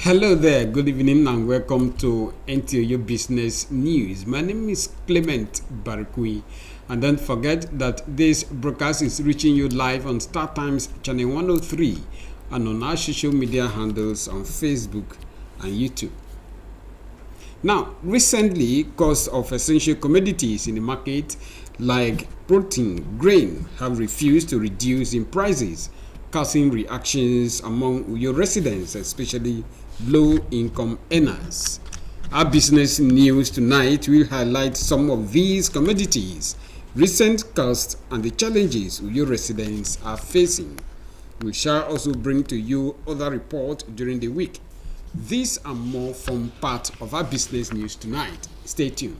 Hello there, good evening and welcome to NTOU Business News. My name is Clement Barikui, and don't forget that this broadcast is reaching you live on Star Times Channel 103 and on our social media handles on Facebook and YouTube. Now, recently, costs of essential commodities in the market like protein, grain have refused to reduce in prices, causing reactions among Uyo residents, especially low-income earners. Our business news tonight will highlight some of these commodities, recent costs, and the challenges Uyo residents are facing. We shall also bring to you other reports during the week. These and more form part of our business news tonight. Stay tuned.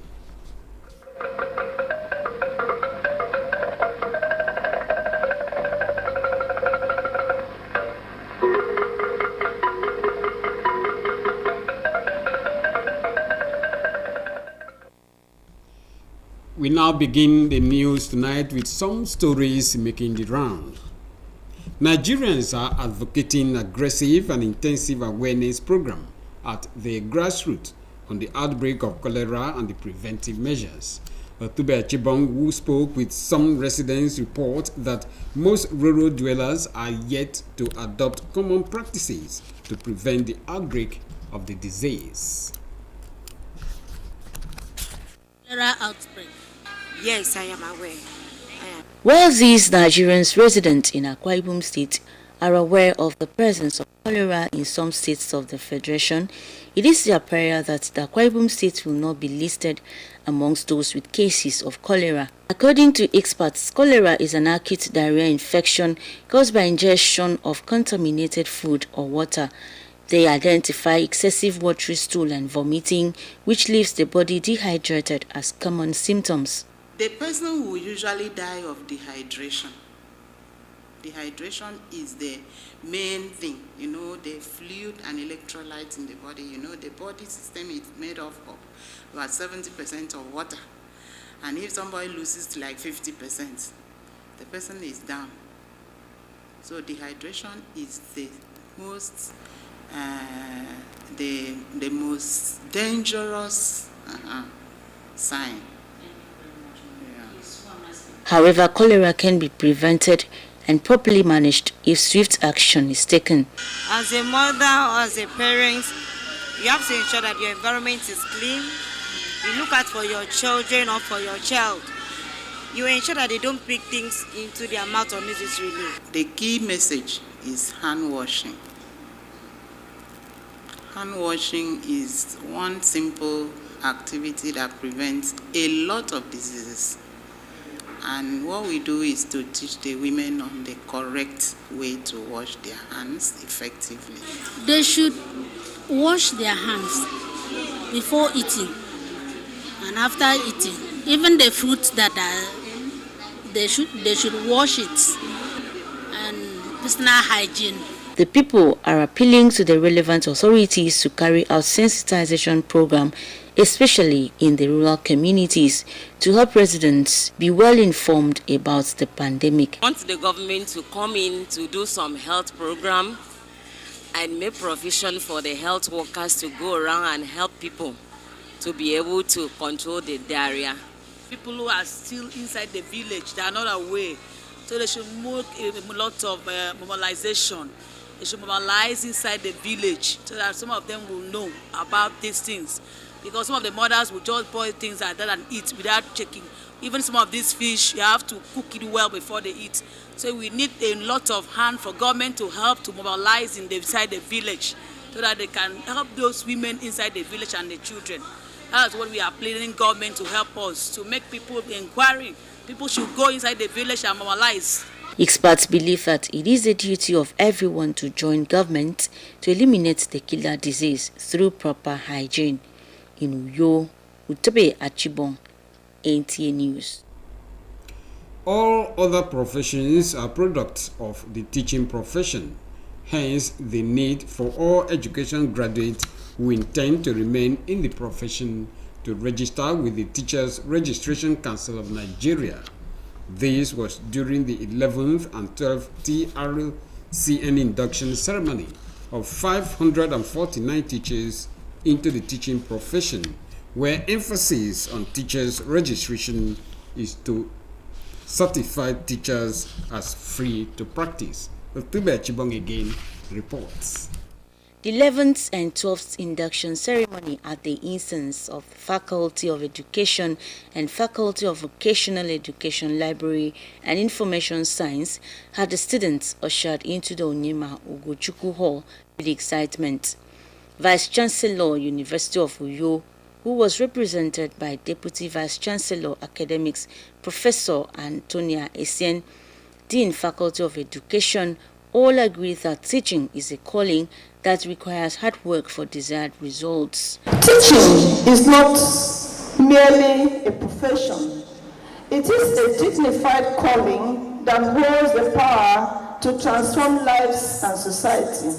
We now begin the news tonight with some stories making the round. Nigerians are advocating aggressive and intensive awareness program at the grassroots on the outbreak of cholera and the preventive measures. Otube Achibong, who spoke with some residents, report that most rural dwellers are yet to adopt common practices to prevent the outbreak of the disease. Cholera outbreak. Yes, I am aware. While these Nigerians resident in Akwa Ibom State are aware of the presence of cholera in some states of the Federation, it is their prayer that the Akwa Ibom State will not be listed amongst those with cases of cholera. According to experts, cholera is an acute diarrhea infection caused by ingestion of contaminated food or water. They identify excessive watery stool and vomiting, which leaves the body dehydrated as common symptoms. The person will usually die of dehydration. Dehydration is the main thing. The fluid and electrolytes in the body. The body system is made up of about 70% of water. And if somebody loses like 50%, the person is down. So dehydration is the most dangerous sign. However, cholera can be prevented and properly managed if swift action is taken. As a mother or as a parent, you have to ensure that your environment is clean. You look out for your children or for your child. You ensure that they don't pick things into their mouth unnecessarily. The key message is hand washing. Hand washing is one simple activity that prevents a lot of diseases. And what we do is to teach the women on the correct way to wash their hands effectively. They should wash their hands before eating and after eating. Even the fruits that they should wash it, and personal hygiene. The people are appealing to the relevant authorities to carry out sensitization program, especially in the rural communities, to help residents be well informed about the pandemic. I want the government to come in to do some health program and make provision for the health workers to go around and help people to be able to control the diarrhea. People who are still inside the village, they are not aware. So they should make a lot of mobilization. They should mobilize inside the village so that some of them will know about these things. Because some of the mothers will just boil things like that and eat without checking. Even some of these fish, you have to cook it well before they eat. So we need a lot of hand for government to help to mobilize inside the village so that they can help those women inside the village and the children. That's what we are pleading government to help us, to make people inquiry. People should go inside the village and mobilize. Experts believe that it is the duty of everyone to join government to eliminate the killer disease through proper hygiene. In Uyo, Otube Achibong, NTA News. All other professions are products of the teaching profession. Hence, the need for all education graduates who intend to remain in the profession to register with the Teachers Registration Council of Nigeria. This was during the 11th and 12th TRCN induction ceremony of 549 teachers into the teaching profession, where emphasis on teachers' registration is to certify teachers as free to practice. October Chibong again reports. The 11th and 12th induction ceremony at the instance of the Faculty of Education and Faculty of Vocational Education Library and Information Science had the students ushered into the Onyema Ugochukwu Hall with excitement. Vice Chancellor, University of Uyo, who was represented by Deputy Vice Chancellor Academics Professor Antonia Essien, Dean Faculty of Education, all agree that teaching is a calling that requires hard work for desired results. Teaching is not merely a profession. It is a dignified calling that holds the power to transform lives and society.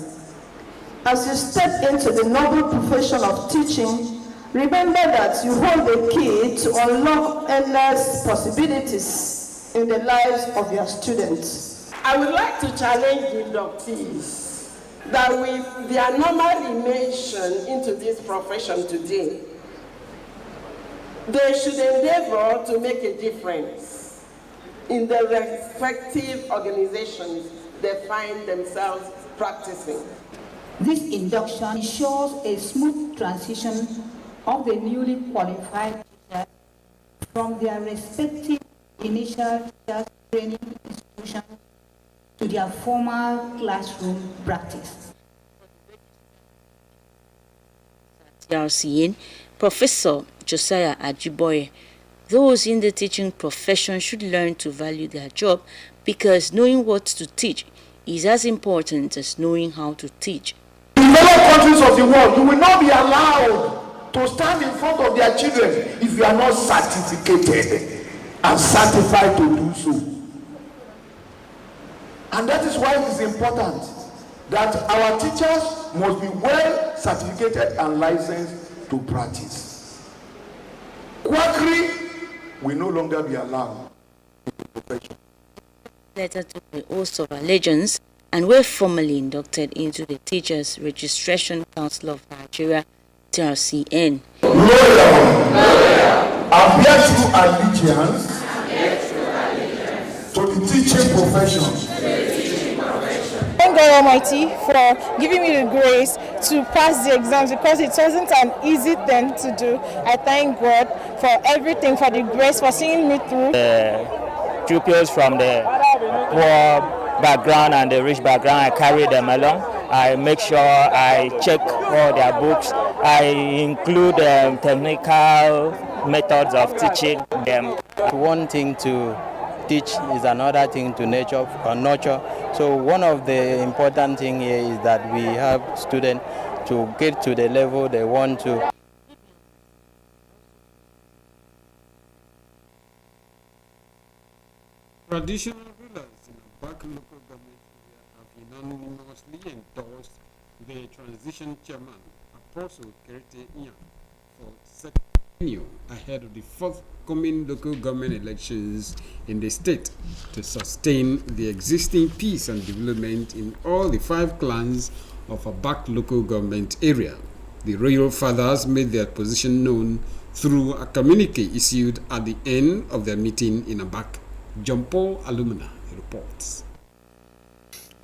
As you step into the noble profession of teaching, remember that you hold the key to unlock endless possibilities in the lives of your students. I would like to challenge the inductees that with their normal immersion into this profession today, they should endeavor to make a difference in the respective organizations they find themselves practicing. This induction ensures a smooth transition of the newly qualified teachers from their respective initial teachers training institutions to their formal classroom practice. TRCN, Professor Josiah Ajiboye, those in the teaching profession should learn to value their job because knowing what to teach is as important as knowing how to teach. In developed countries of the world, you will not be allowed to stand in front of their children if you are not certificated and certified to do so. And that is why it is important that our teachers must be well certificated and licensed to practice. Quackery will no longer be allowed in the profession. Letter to the oath of allegiance and were formally inducted into the Teachers Registration Council of Nigeria, TRCN. I bear true allegiance to the teaching profession. Thank God Almighty for giving me the grace to pass the exams because it wasn't an easy thing to do. I thank God for everything, for the grace, for seeing me through. Pupils from the poor background and the rich background, I carry them along. I make sure I check all their books. I include technical methods of teaching them. One thing to teach is another thing to nurture. So one of the important things here is that we have students to get to the level they want to. Traditional rulers in the Abak local government area have unanimously endorsed the transition chairman, Apostle Kerete Iyan, for second tenure ahead of the forthcoming local government elections in the state to sustain the existing peace and development in all the 5 clans of Abak local government area. The royal fathers made their position known through a communique issued at the end of their meeting in Abak. John Paul Alumina reports.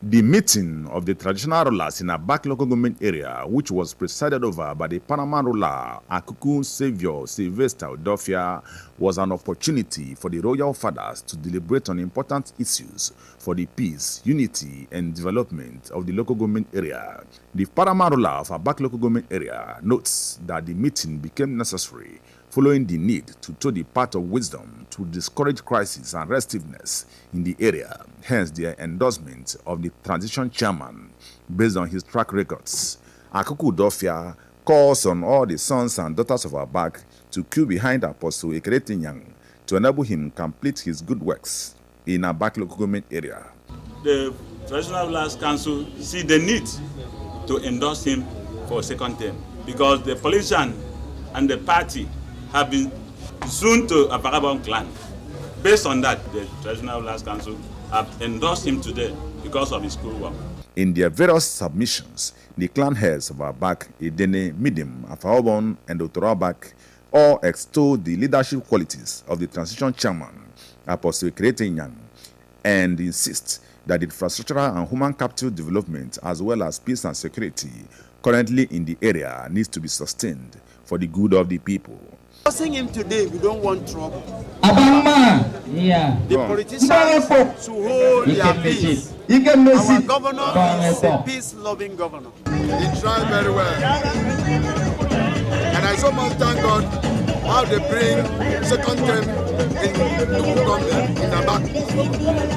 The meeting of the traditional rulers in Abak local government area, which was presided over by the Panama ruler Akuku Savior Sylvester Udofia, was an opportunity for the royal fathers to deliberate on important issues for the peace, unity, and development of the local government area. The Panama ruler of Abak local government area notes that the meeting became necessary following the need to toe the path of wisdom to discourage crisis and restiveness in the area, hence their endorsement of the transition chairman based on his track records. Akuku Udofia calls on all the sons and daughters of Abak to queue behind Apostle Kerete Iyan to enable him complete his good works in Abak local government area. The Traditional Rulers Council see the need to endorse him for a second term because the politician and the party have been soon to a vagabond clan. Based on that, the Traditional Rulers Council have endorsed him today because of his school work. In their various submissions, the clan heads of Abak, Edene, Midim, Afaobon, and Otorabak all extol the leadership qualities of the transition chairman, Apostle Kretenyang, and insist that the infrastructural and human capital development, as well as peace and security currently in the area, needs to be sustained for the good of the people. Forcing him today, we don't want trouble. Yeah. The politicians should hold their peace. Our governor is a peace-loving governor. He tried very well. And I so much thank God how they bring second term in local government in Abak.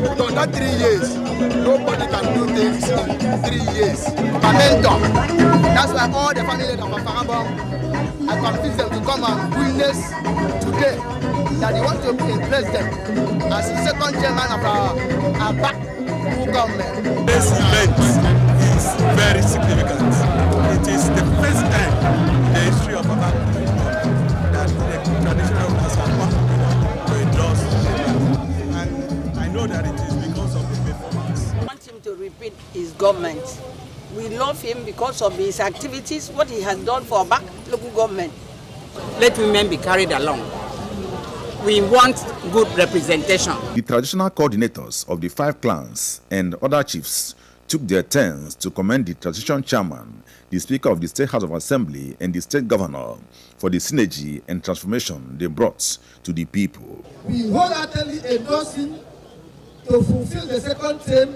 Because that 3 years, nobody can do things in 3 years. Momentum. That's why all the family of Afarabong, I convince them to come and witness today that they want to be a president as the second chairman of our back government. This event is very significant. It is the first time in the history of our that the traditional Asaba will endorse him. And I know that it is because of the performance. I want him to repeat his government. We love him because of his activities, what he has done for back local government. Let women be carried along. We want good representation. The traditional coordinators of the 5 clans and other chiefs took their turns to commend the transition chairman, the Speaker of the State House of Assembly, and the State Governor for the synergy and transformation they brought to the people. We wholeheartedly endorse him to fulfill the second term,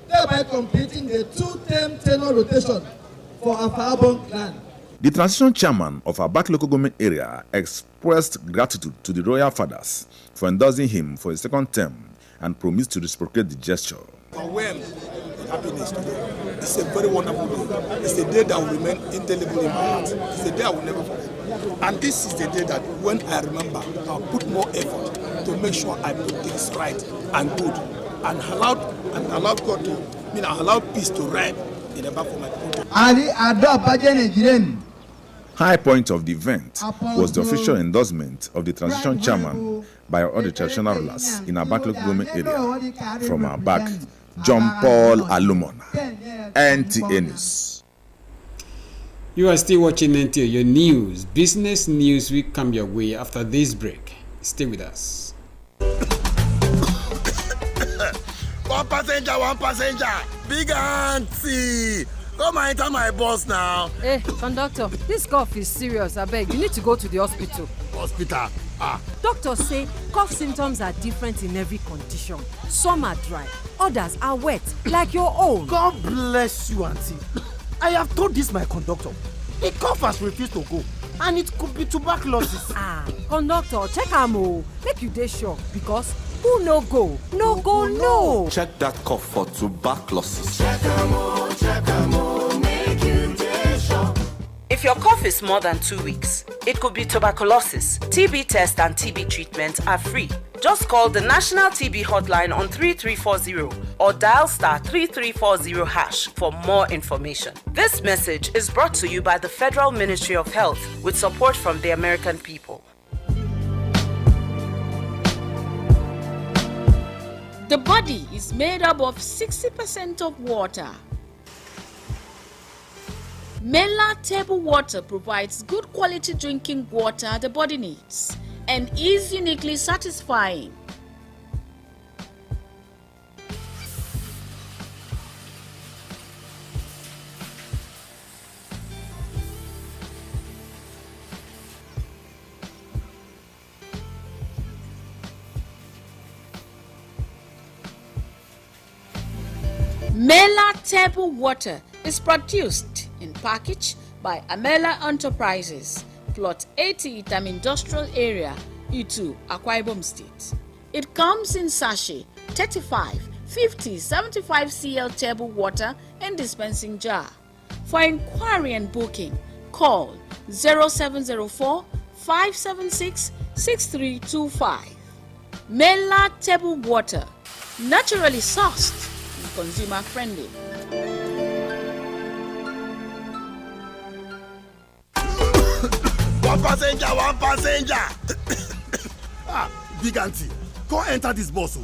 thereby completing the 2-term tenure rotation for Afarabong clan. The transition chairman of Abak local government area expressed gratitude to the royal fathers for endorsing him for a second term and promised to reciprocate the gesture. Overwhelmed with happiness today. It's a very wonderful day. It's a day that will remain indelible in my heart. It's a day I will never forget. And this is the day that when I remember, I'll put more effort to make sure I put things right and good and allow God to, allow peace to reign in the back of my country. High point of the event was the official endorsement of the transition chairman by all the traditional rulers in Abak local government area. From Abak, John Paul Alumona, NTA News. You are still watching NTA News. Business news will come your way after this break. Stay with us. One passenger, big auntie. Come and enter my bus now. Hey, conductor, this cough is serious. I beg, you need to go to the hospital. Hospital? Doctors say cough symptoms are different in every condition. Some are dry, others are wet, like your own. God bless you, auntie. I have told this my conductor. The cough has refused to go, and it could be tuberculosis. Conductor, check am o. Make you dey sure, because who no go, no go, no. Check that cough for tuberculosis. If your cough is more than 2 weeks, it could be tuberculosis. TB test and TB treatment are free. Just call the National TB Hotline on 3340 or dial *3340# for more information. This message is brought to you by the Federal Ministry of Health with support from the American people. The body is made up of 60% of water. Mela table water provides good quality drinking water the body needs and is uniquely satisfying. Mela table water is produced in package by Amela Enterprises, Plot 80 Itam Industrial Area, Itu, Akwa Ibom State. It comes in sachet, 35, 50, 75 cl table water and dispensing jar. For inquiry and booking, call 0704 576 6325. Mela table water, naturally sourced and consumer friendly. One passenger. Big auntie, Go enter this bus.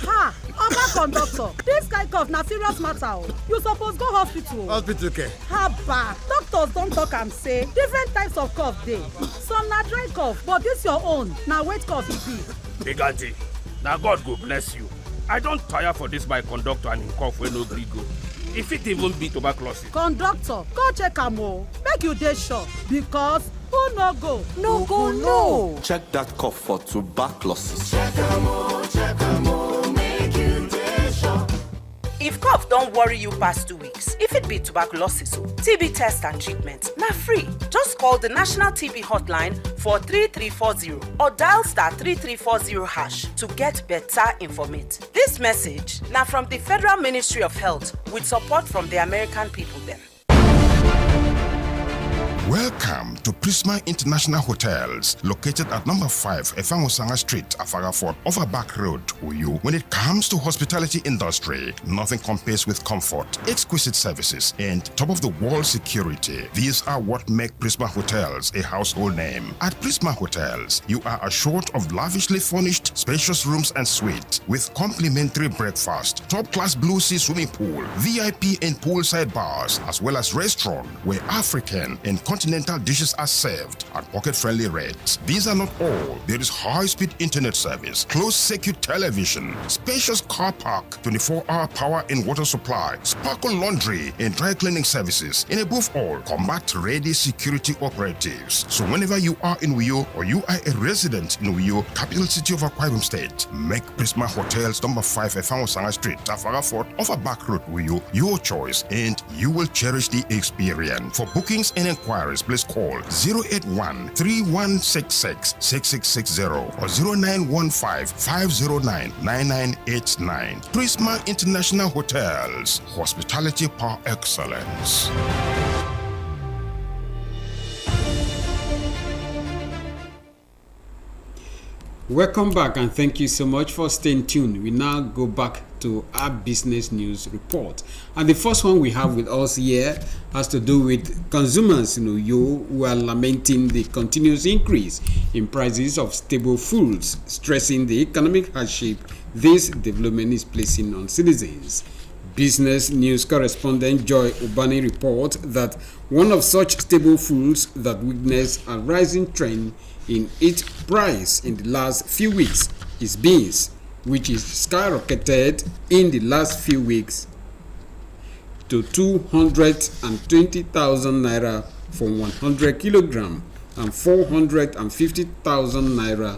Ha! Oga conductor, this kind cough na serious matter. You suppose go hospital. Hospital care. Haba, doctors don talk am say different types of cough dey. Some na dry cough, but this your own na wet cough e be. Big aunty, na God go bless you. I don tire for this my conductor and him cough wey no gree go. E fit even be tuberculosis. Conductor, go check am o, make you dey sure because who no go? No go know. Check that cough for tuberculosis. If cough don't worry you past 2 weeks, if it be tuberculosis, TB test and treatment, na free. Just call the National TB Hotline for 3340 or dial *3340# to get better information. This message now from the Federal Ministry of Health with support from the American people then. Welcome to Prisma International Hotels, located at number 5 Efangosanga Street, Afagafort, Overback Road, Uyu. When it comes to hospitality industry, nothing compares with comfort, exquisite services, and top-of-the-wall security. These are what make Prisma Hotels a household name. At Prisma Hotels, you are assured of lavishly furnished, spacious rooms and suites with complimentary breakfast, top-class Blue Sea swimming pool, VIP and poolside bars, as well as restaurant where African and continental dishes are served at pocket-friendly rates. These are not all. There is high-speed internet service, closed circuit television, spacious car park, 24-hour power and water supply, sparkle laundry and dry cleaning services, and above all, combat-ready security operatives. So whenever you are in Uyo or you are a resident in Uyo, capital city of Akwa Ibom State, make Prisma Hotels number 5 Efangosanga Street, Afagafort, Overback Road, Uyo, your choice, and you will cherish the experience. For bookings and inquiries, please call 081-3166-6660 or 0915-509-9989. Prisma International Hotels, hospitality par excellence. Welcome back and thank you so much for staying tuned. We now go back to our business news report, and the first one we have with us here has to do with consumers who are lamenting the continuous increase in prices of staple foods, stressing the economic hardship this development is placing on citizens. Business news correspondent Joy Ubani reports that one of such staple foods that witnessed a rising trend in its price in the last few weeks is beans, which is skyrocketed in the last few weeks to 220,000 naira for 100 kilogram and 450,000 naira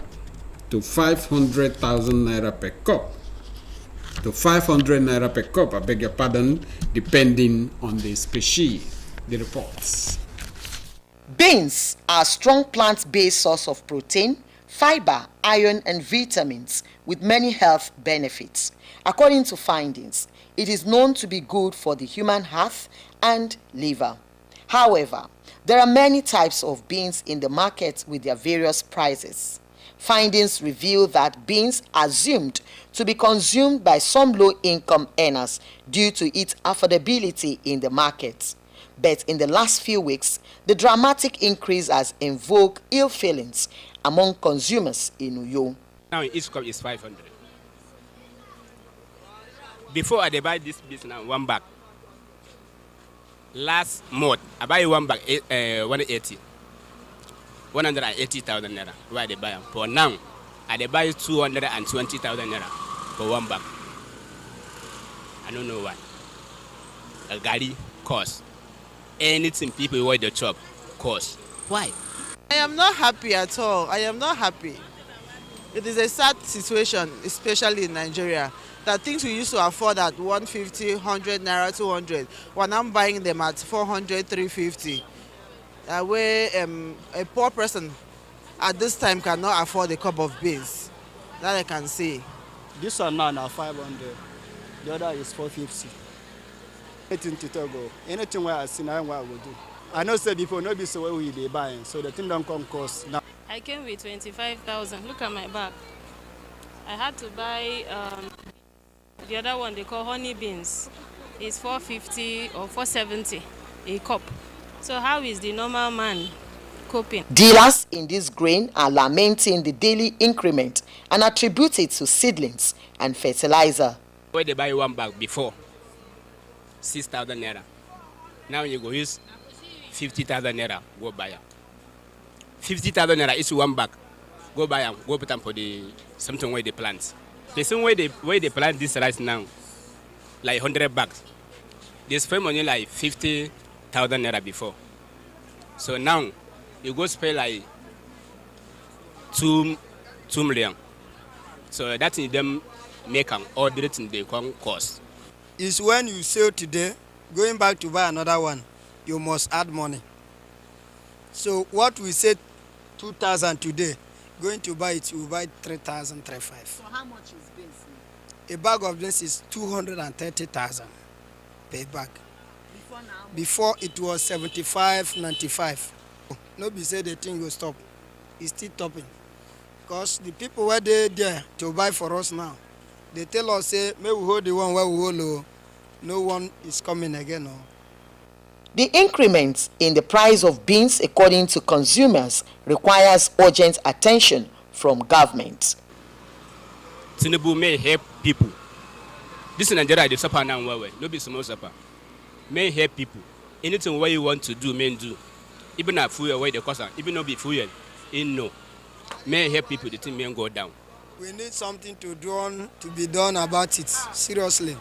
to 500,000 naira per cup. To 500 naira per cup, I beg your pardon, depending on the species. The reports. Beans are a strong plant-based source of protein, fiber, iron, and vitamins with many health benefits. According to findings, it is known to be good for the human heart and liver. However, there are many types of beans in the market with their various prices. Findings reveal that beans are assumed to be consumed by some low-income earners due to its affordability in the market. But in the last few weeks, the dramatic increase has invoked ill feelings among consumers in Uyo. Now each cup is 500. Before I buy this beans now, 1 bag. Last month, I buy 1 bag 180. 180,000 naira. Where they buy them. For now, I buy 220,000 naira for 1 bag. I don't know why. A gari cost. Anything people want the chop cost. Why? I am not happy at all. I am not happy. It is a sad situation, especially in Nigeria, that things we used to afford at 150, 100 naira, 200, we're now buying them at 400, 350. Where a poor person at this time cannot afford a cup of beans. That I can see. This one now 500. The other is 450. Anything to talk about. Anything where I see now, what I will do. I know say before no be so where we they buying, so the thing don't come cost now. I came with 25,000. Look at my bag. I had to buy the other one they call honey beans. It's 450 or 470 a cup. So how is the normal man coping. Dealers in this grain are lamenting the daily increment and attribute it to seedlings and fertilizer. Where they buy one bag before, 6,000 naira. Now you go use 50,000 naira, go buy it. 50,000 naira is one bag. Go buy them, go put them for the something where they plant. The same way they plant this rice now, like 100 bags. They spend money like 50,000 naira before. So now you go spend like 2 million. So that's in them make them all the thing they come cost. Is when you sell today, going back to buy another one, you must add money. So what we said 2,000 today, going to buy it, you buy 3,000, 3,500. So how much is beans? A bag of beans is 230,000 per bag. Before now? Before it was 75, 95. Nobody said the thing will stop. It's still topping. Because the people were there to buy for us now. They tell us, say, may we hold the one where we hold, no one is coming again. No. The increment in the price of beans, according to consumers, requires urgent attention from government. Tinubu may help people. This in Nigeria, they suffer now. No be small suffer. May help people. Anything what you want to do, may do. Even a fuel where the cost, even not be fuel, no. May help people. The thing may go down. We need something to be done about it. Seriously.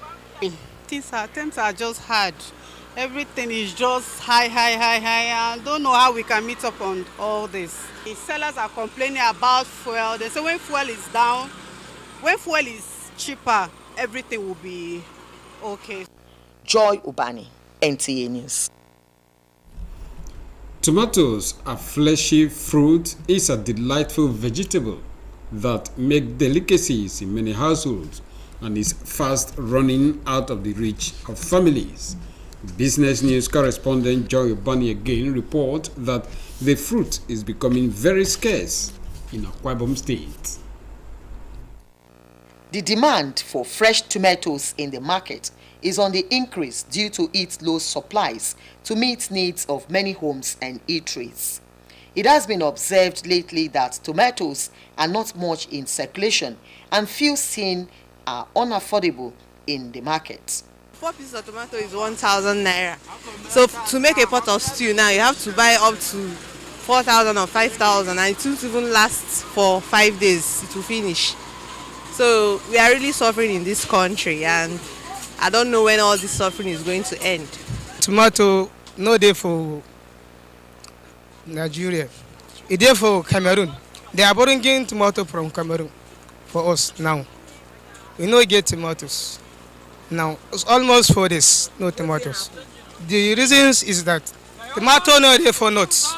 Times are just hard. Everything is just high. I don't know how we can meet up on all this. The sellers are complaining about fuel. They say when fuel is down, when fuel is cheaper, everything will be okay. Joy Ubani, NTA News. Tomatoes, a fleshy fruit, is a delightful vegetable that make delicacies in many households and is fast running out of the reach of families. Business News correspondent Joy Ubani again report that the fruit is becoming very scarce in Akwa Ibom State. The demand for fresh tomatoes in the market is on the increase due to its low supplies to meet needs of many homes and eateries. It has been observed lately that tomatoes are not much in circulation and few seen are unaffordable in the market. 4 pieces of tomato is 1,000 naira. So to make a pot of stew now, you have to buy up to 4,000 or 5,000, and it won't even last for 5 days. It will finish. So we are really suffering in this country, and I don't know when all this suffering is going to end. Tomato no day for Nigeria. It's there for Cameroon. They are bringing tomato from Cameroon for us now. We no get tomatoes. Now it's almost 4 days, no tomatoes. The reasons is that tomato no there for nuts.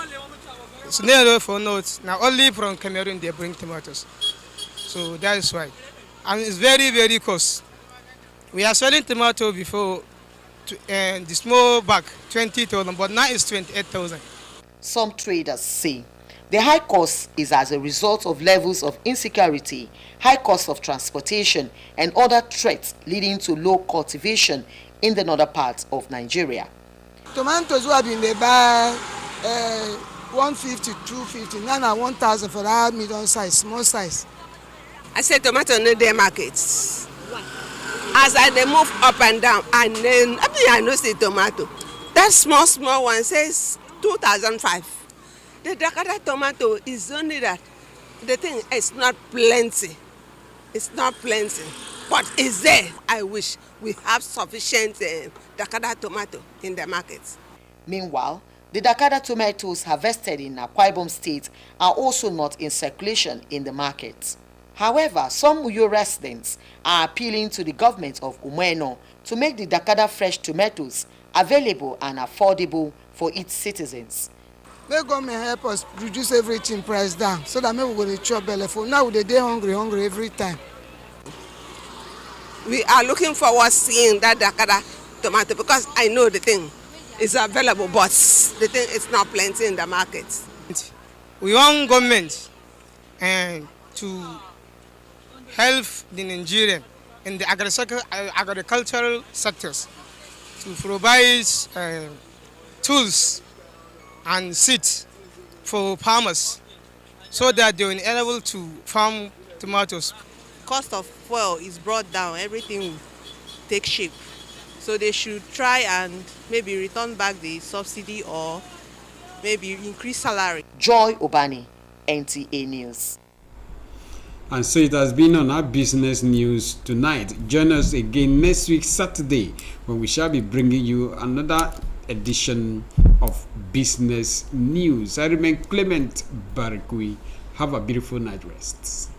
It's not there for nuts. Now only from Cameroon they bring tomatoes. So that is why. And it's very, very cost. We are selling tomato before the small bag, 20,000, but now it's 28,000. Some traders say the high cost is as a result of levels of insecurity, high cost of transportation, and other threats leading to low cultivation in the northern parts of Nigeria. Tomatoes who have been they buy 150, 250, now 1,000 for that medium size, small size. I said tomato no dey markets. As I they move up and down, and then I know say tomato. That small one says 2,005. The Dakata tomato is only that. The thing is not plenty. It's not plenty, but it's there. I wish we have sufficient Dakata tomato in the market. Meanwhile, the Dakata tomatoes harvested in Akwa Ibom State are also not in circulation in the market. However, some Uyo residents are appealing to the government of Umueno to make the Dakata fresh tomatoes available and affordable for its citizens. May government help us reduce everything price down so that maybe we will chop belly full. Now they dey hungry every time. We are looking forward to seeing that Dakata tomato because I know the thing is available, but the thing is not plenty in the market. We want government to help the Nigerian in the agricultural sectors to provide tools and seeds for farmers so that they will be able to farm tomatoes. Cost of fuel is brought down, everything will take shape. So they should try and maybe return back the subsidy or maybe increase salary. Joy Obani, NTA News. And so it has been on our business news tonight. Join us again next week, Saturday, when we shall be bringing you another edition of business news. I remain Clement Barikui. Have a beautiful night rest.